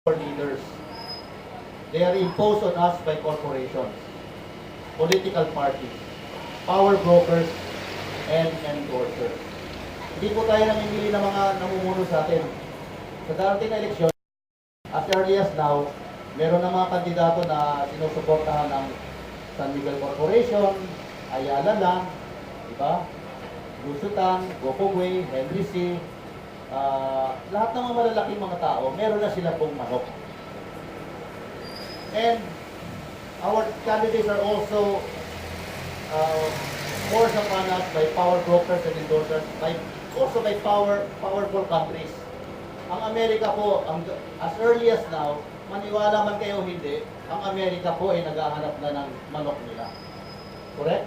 leaders. They are imposed on us by corporations, political parties, power brokers, and endorsers. Hindi po tayo namimili ng mga namumuno sa atin. Sa darating na eleksyon, as early as now, meron ng mga kandidato na sinusuportahan ng San Miguel Corporation, Ayala lang, diba? Lusutan, Gopongway, Henry C. Lahat ng mga malalaking mga tao, meron na sila pong manok. And our candidates are also forced upon us by power brokers and endorsers, also by powerful countries. Ang Amerika po, as early as now, maniwala man kayo hindi, ang Amerika po ay naghahanap na ng manok nila. Correct?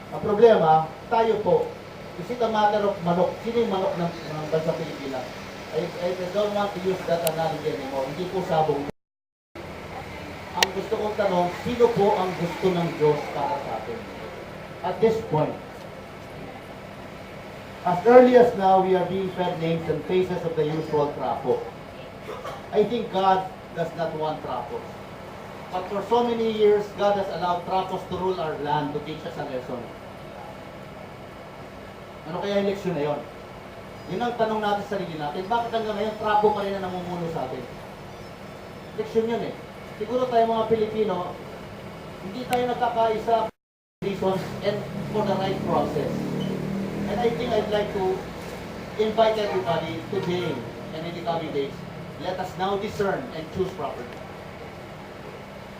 Ang problema, tayo po, is it a matter of manok? Sino yung manok ng bansa Pilipinas? I don't want to use that analogy anymore. Hindi po sabong. Ang gusto kong tanong, sino po ang gusto ng Diyos para sa atin? At this point, as early as now, we are being fed names and faces of the usual trapo. I think God does not want trapos. But for so many years, God has allowed trapos to rule our land to teach us a lesson. Ano kaya eleksyon na yun? Yun ang tanong natin sa sarili natin. Bakit hanggang ngayon, trapo pa rin na namumuno sa atin? Eleksyon yun eh. Siguro tayo mga Pilipino, hindi tayo nagkakaisa reasons and for the right process. And I think I'd like to invite everybody today and in the coming days, let us now discern and choose properly.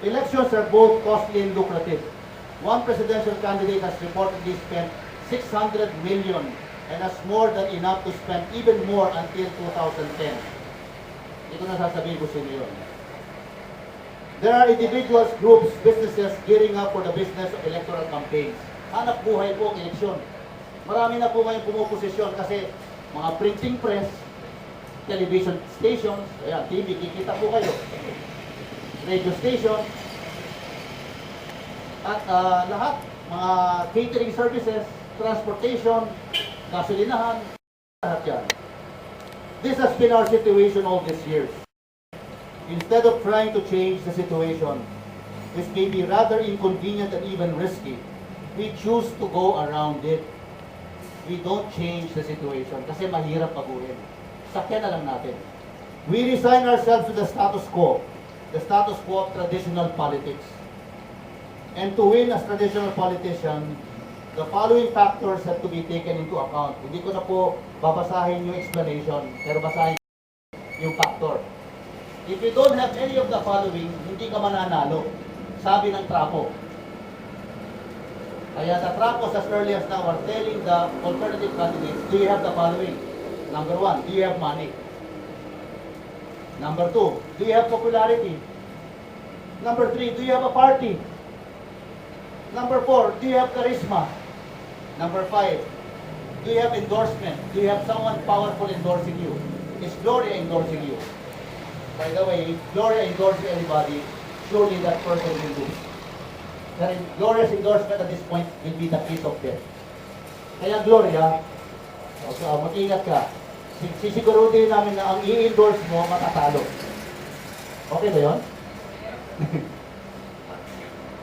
Elections are both costly and lucrative. One presidential candidate has reportedly spent 600 million and has more than enough to spend even more until 2010. Hindi ko na sasabihin ko sino yun. There are individuals, groups, businesses gearing up for the business of electoral campaigns. Hanap buhay po ang eleksyon. Marami na po ngayon pumuposisyon kasi mga printing press, television stations, ayan, TV, kikita po kayo. Radio station, at lahat, mga catering services, transportation, gasolinahan, lahat yan. This has been our situation all these years. Instead of trying to change the situation, which may be rather inconvenient and even risky, we choose to go around it. We don't change the situation kasi mahirap paguhin. Sakyan na lang natin. We resign ourselves to the status quo of traditional politics. And to win as traditional politician, the following factors have to be taken into account. Hindi ko na po babasahin yung explanation, pero basahin yung factor. If you don't have any of the following, hindi ka mananalo. Sabi ng trapo. Kaya the trapos as early as now are telling the alternative candidates, do you have the following? Number 1, do you have money? Number 2, do you have popularity? Number 3, do you have a party? Number 4, do you have charisma? Number 5, do you have endorsement? Do you have someone powerful endorsing you? Is Gloria endorsing you? By the way, if Gloria endorses anybody, surely that person will lose. Gloria's endorsement at this point will be the kiss of death. Kaya Gloria, mag-ingat ka. Sisiguruhin namin na ang i-endorse mo matatalo. Okay ba yun?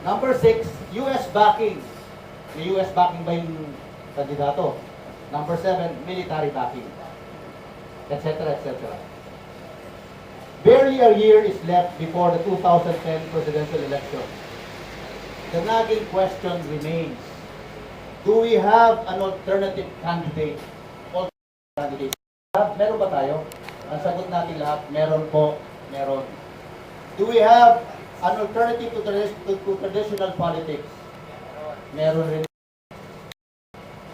Number 6, U.S. backing. May U.S. backing ba yung kandidato? Number 7, military backing. Etc. etc. Barely a year is left before the 2010 presidential election. The nagging question remains, do we have an alternative candidate? Meron ba tayo? Ang sagot natin lahat, meron po, meron. Do we have an alternative to traditional politics? Meron rin.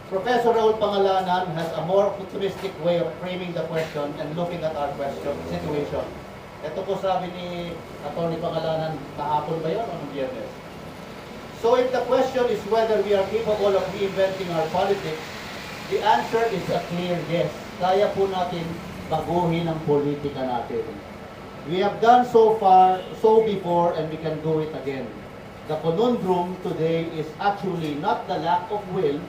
Professor Raul Pangalanan has a more futuristic way of framing the question and looking at our situation. Ito po sabi ni Atty. Pangalanan, kahapon ba yun o ng Biyernes? So if the question is whether we are capable of reinventing our politics, the answer is a clear yes. Kaya po natin baguhin ang politika natin. We have done so far, so before, and we can do it again. The conundrum today is actually not the lack of will,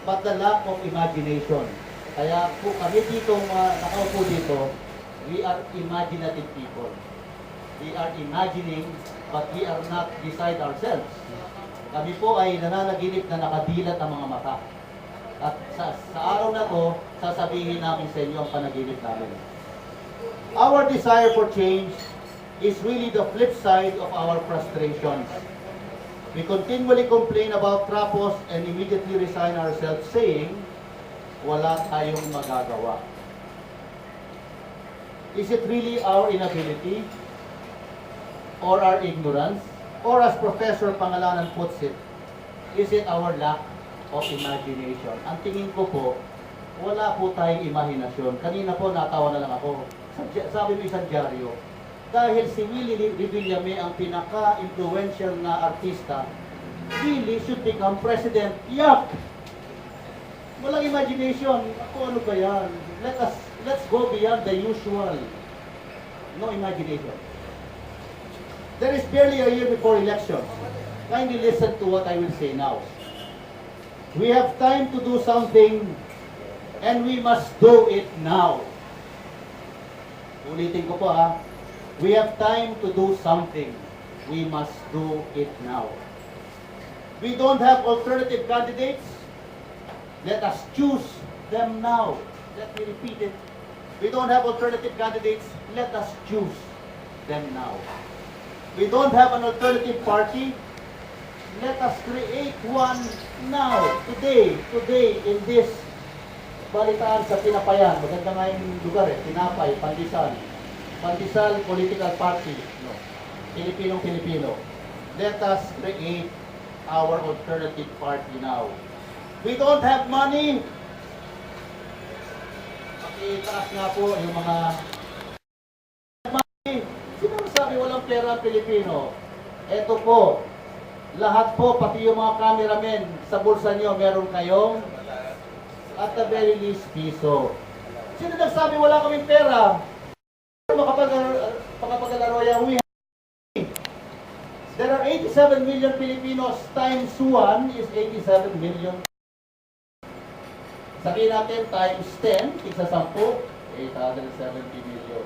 but the lack of imagination. Kaya po kami dito, nakaupo dito, We are imaginative people. We are imagining, but we are not beside ourselves. Kami po ay nananaginip na nakadilat ang mga mata. At sa araw na to, sasabihin namin sa inyo ang panaginip namin. Our desire for change is really the flip side of our frustrations. We continually complain about trapos and immediately resign ourselves saying, wala tayong magagawa. Is it really our inability or our ignorance? Or as Professor Pangalanan puts it, is it our lack of imagination? Ang tingin ko po, wala po tayong imahinasyon. Kanina po natawa na lang ako. Sabi mo isang dyaryo, dahil si Willie Revillame ang pinaka-influential na artista, Willie should become president. Yuck! Walang imagination. Ako, ano ba yan? Let's go beyond the usual. No imagination. There is barely a year before elections. Kindly listen to what I will say now. We have time to do something and we must do it now. Ulitin ko po ha. We have time to do something. We must do it now. We don't have alternative candidates. Let us choose them now. Let me repeat it. We don't have alternative candidates. Let us choose them now. We don't have an alternative party. Let us create one now, today, in this Balitaan sa Tinapayan. Maganda nga yung lugar eh. Tinapay, Pandesal. Pandesal Political Party. No. Pilipinong-Pilipino. Let us create our alternative party now. We don't have money. Pakitaas nga po yung mga money. Sino sabi walang pera ang Pilipino? Ito po. Lahat po, pati yung mga cameramen, sa bulsa nyo, meron kayong at the very least, piso. Sino nagsabi wala kaming pera? Makapag-alaro yan, we have. There are 87 million Filipinos times 1 is 87 million. Sabihin natin times 10, tigsa 10, 870 million.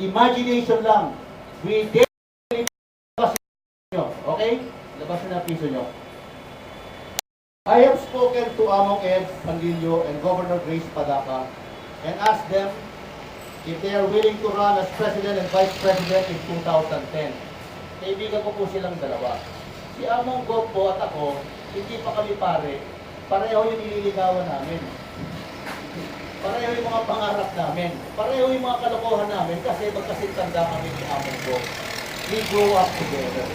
Imagination lang. We dare okay? Labas na piso nyo. I have spoken to Among Ed Pandillo and Governor Grace Padaca and asked them if they are willing to run as President and Vice President in 2010. Kaibigan ko po silang dalawa. Si Among Gov po at ako, hindi pa kami pare. Pareho yung nililigawan namin. Pareho yung mga pangarap namin. Pareho yung mga kalokohan namin kasi magkasintanda kami ni Among Gov. We grew up together.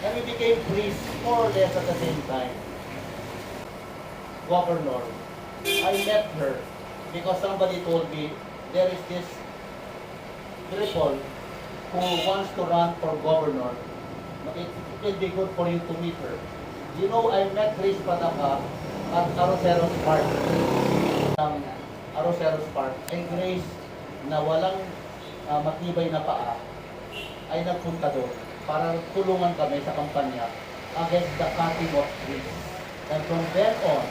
And we became priests more or less at the same time. Governor, I met her because somebody told me there is this cripple who wants to run for governor. It will be good for you to meet her. You know, I met Grace Padaca at Arroceros Park. Arroceros Park. And Grace, na walang matibay na paa, ay nagpunta doon para tulungan kami sa kampanya against the cutting of trees. And from then on,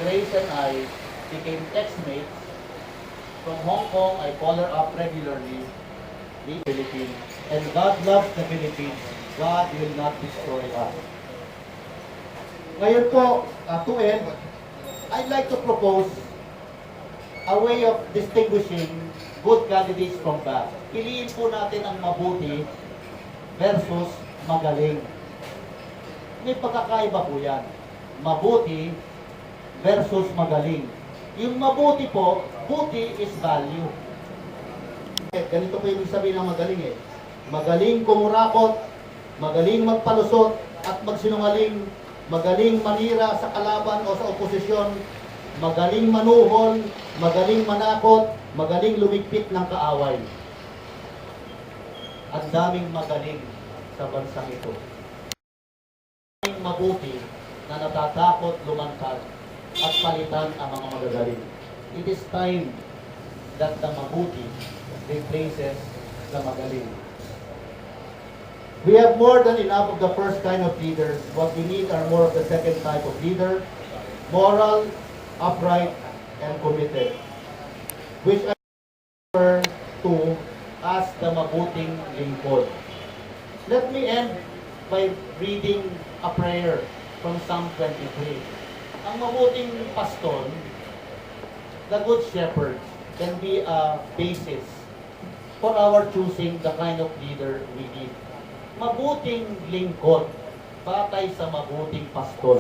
Grace and I became ex-mates. From Hong Kong, I call her up regularly, the Philippines. And God loves the Philippines. God will not destroy us. Ngayon po, to end, I'd like to propose a way of distinguishing good candidates from bad. Piliin po natin ang mabuti versus magaling. May pagkakaiba po yan. Mabuti versus magaling. Yung mabuti po, buti is value. Ganito po yung sabihin ng magaling eh. Magaling kumurakot, magaling magpalusot, at magsinungaling, magaling manira sa kalaban o sa oposisyon, magaling manuhol, magaling manakot, magaling lumigpit ng kaaway. Ang daming magaling sa bansang ito. Ang mabuti na natatakot lumantad at palitan ang mga magagaling. It is time that the mabuti replaces the magaling. We have more than enough of the first kind of leaders. What we need are more of the second type of leader, moral, upright, and committed. Which sa mabuting lingkod. Let me end by reading a prayer from Psalm 23. Ang mabuting pastor, the good shepherd, can be a basis for our choosing the kind of leader we need. Mabuting lingkod, batay sa mabuting pastor.